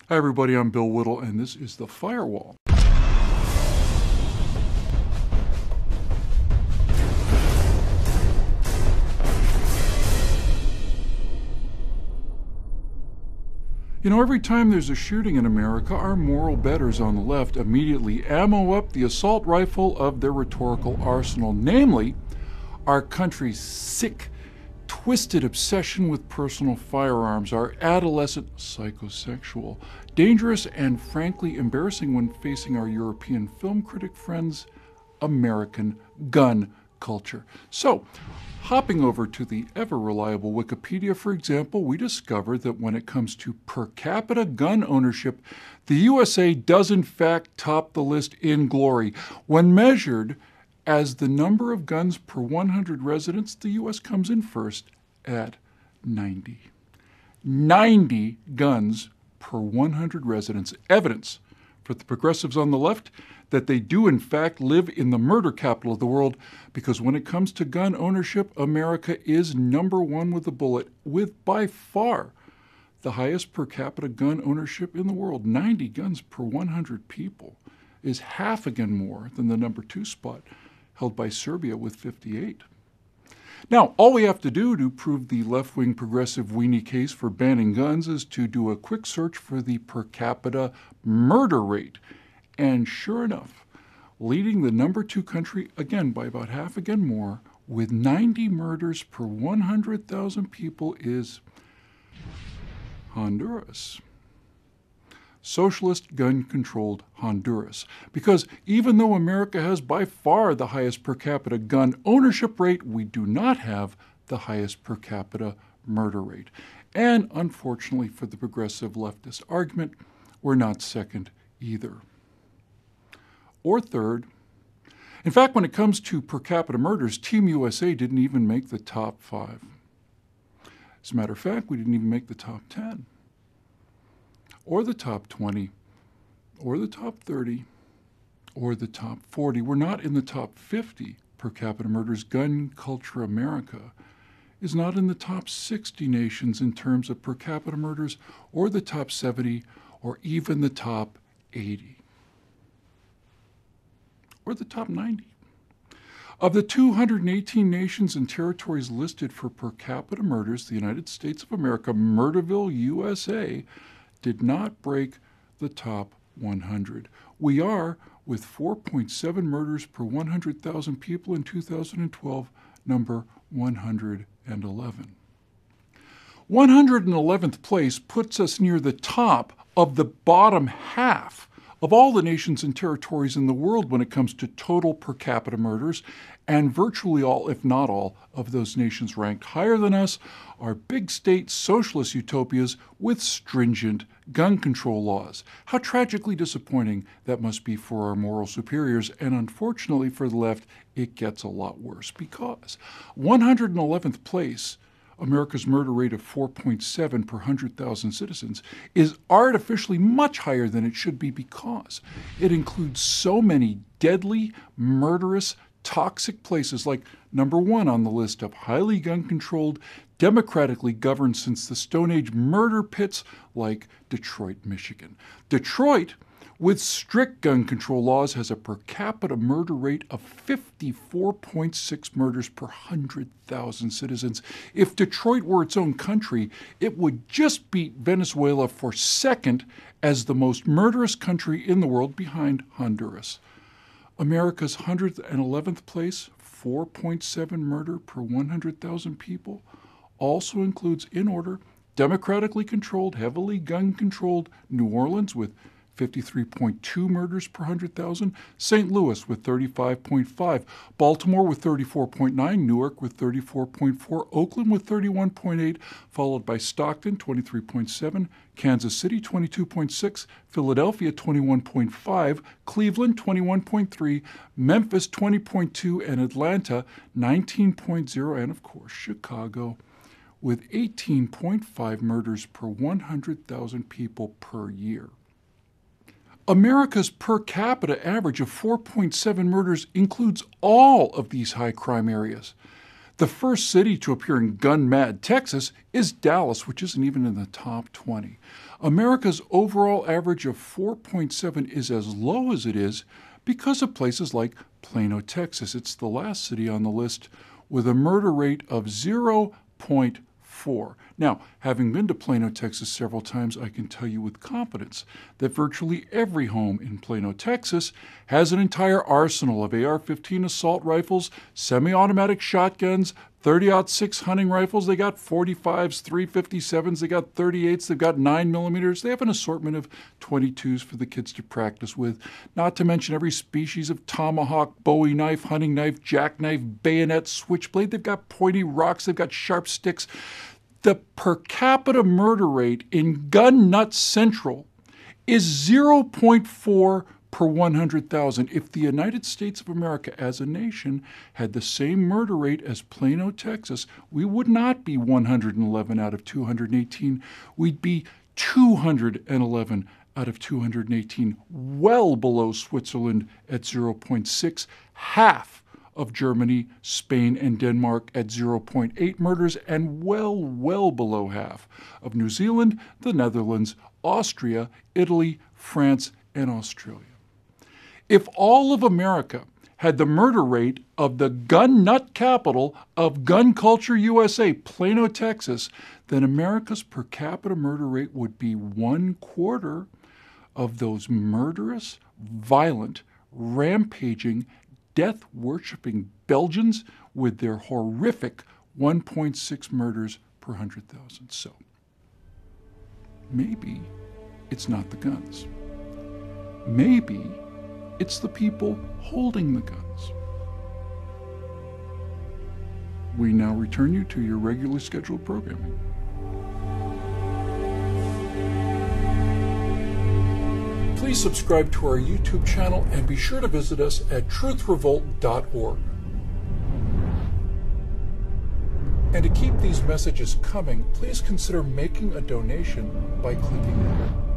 Hi everybody, I'm Bill Whittle and this is The Firewall. You know, every time there's a shooting in America, our moral betters on the left immediately ammo up the assault rifle of their rhetorical arsenal, namely, our country's sick, twisted obsession with personal firearms, our adolescent psychosexual, dangerous and frankly embarrassing when facing our European film critic friends, American gun culture. So, hopping over to the ever-reliable Wikipedia, for example, we discover that when it comes to per capita gun ownership, the USA does in fact top the list in glory. When measured as the number of guns per 100 residents, the U.S. comes in first at 90. 90 guns per 100 residents. Evidence for the progressives on the left that they do in fact live in the murder capital of the world, because when it comes to gun ownership, America is number one with a bullet, with by far the highest per capita gun ownership in the world. 90 guns per 100 people is half again more than the number 2 spot held by Serbia with 58. Now, all we have to do to prove the left-wing progressive weenie case for banning guns is to do a quick search for the per capita murder rate. And sure enough, leading the number 2 country, again by about half again more, with 90 murders per 100,000 people is Honduras. Socialist gun-controlled Honduras. Because even though America has by far the highest per capita gun ownership rate, we do not have the highest per capita murder rate. And unfortunately for the progressive leftist argument, we're not second either. Or third. In fact, when it comes to per capita murders, Team USA didn't even make the top 5. As a matter of fact, we didn't even make the top 10. Or the top 20, or the top 30, or the top 40. We're not in the top 50 per capita murders. Gun Culture America is not in the top 60 nations in terms of per capita murders, or the top 70, or even the top 80, or the top 90. Of the 218 nations and territories listed for per capita murders, the United States of America, Murderville, USA, did not break the top 100. We are, with 4.7 murders per 100,000 people in 2012, number 111. 111th place puts us near the top of the bottom half of all the nations and territories in the world when it comes to total per capita murders, and virtually all, if not all, of those nations ranked higher than us are big state socialist utopias with stringent gun control laws. How tragically disappointing that must be for our moral superiors, and unfortunately for the left, it gets a lot worse, because 111th place, America's murder rate of 4.7 per 100,000 citizens, is artificially much higher than it should be, because it includes so many deadly, murderous, toxic places like number 1 on the list of highly gun-controlled, democratically governed since the Stone Age murder pits like Detroit, Michigan. Detroit, with strict gun control laws, has a per capita murder rate of 54.6 murders per 100,000 citizens. If Detroit were its own country, it would just beat Venezuela for second as the most murderous country in the world, behind Honduras. America's 111th place, 4.7 murder per 100,000 people, also includes, in order, democratically controlled, heavily gun-controlled New Orleans with 53.2 murders per 100,000, St. Louis with 35.5, Baltimore with 34.9, Newark with 34.4, Oakland with 31.8, followed by Stockton 23.7, Kansas City 22.6, Philadelphia 21.5, Cleveland 21.3, Memphis 20.2, and Atlanta 19.0, and of course Chicago with 18.5 murders per 100,000 people per year. America's per capita average of 4.7 murders includes all of these high crime areas. The first city to appear in Gun Mad, Texas, is Dallas, which isn't even in the top 20. America's overall average of 4.7 is as low as it is because of places like Plano, Texas. It's the last city on the list with a murder rate of 0.4. Now, having been to Plano, Texas several times, I can tell you with confidence that virtually every home in Plano, Texas has an entire arsenal of AR-15 assault rifles, semi-automatic shotguns, 30-06 hunting rifles. They got 45s, 357s, they got 38s, they've got 9mm. They have an assortment of 22s for the kids to practice with, not to mention every species of tomahawk, bowie knife, hunting knife, jackknife, bayonet, switchblade. They've got pointy rocks, they've got sharp sticks. The per capita murder rate in Gun Nut Central is 0.4 per 100,000. If the United States of America as a nation had the same murder rate as Plano, Texas, we would not be 111 out of 218. We'd be 211 out of 218, well below Switzerland at 0.6, half of Germany, Spain, and Denmark at 0.8 murders, and well below half of New Zealand, the Netherlands, Austria, Italy, France, and Australia. If all of America had the murder rate of the gun nut capital of gun culture USA, Plano, Texas, then America's per capita murder rate would be 1/4 of those murderous, violent, rampaging, death-worshipping Belgians with their horrific 1.6 murders per 100,000. So maybe it's not the guns. Maybe it's the people holding the guns. We now return you to your regularly scheduled programming. Please subscribe to our YouTube channel and be sure to visit us at truthrevolt.org. And to keep these messages coming, please consider making a donation by clicking here.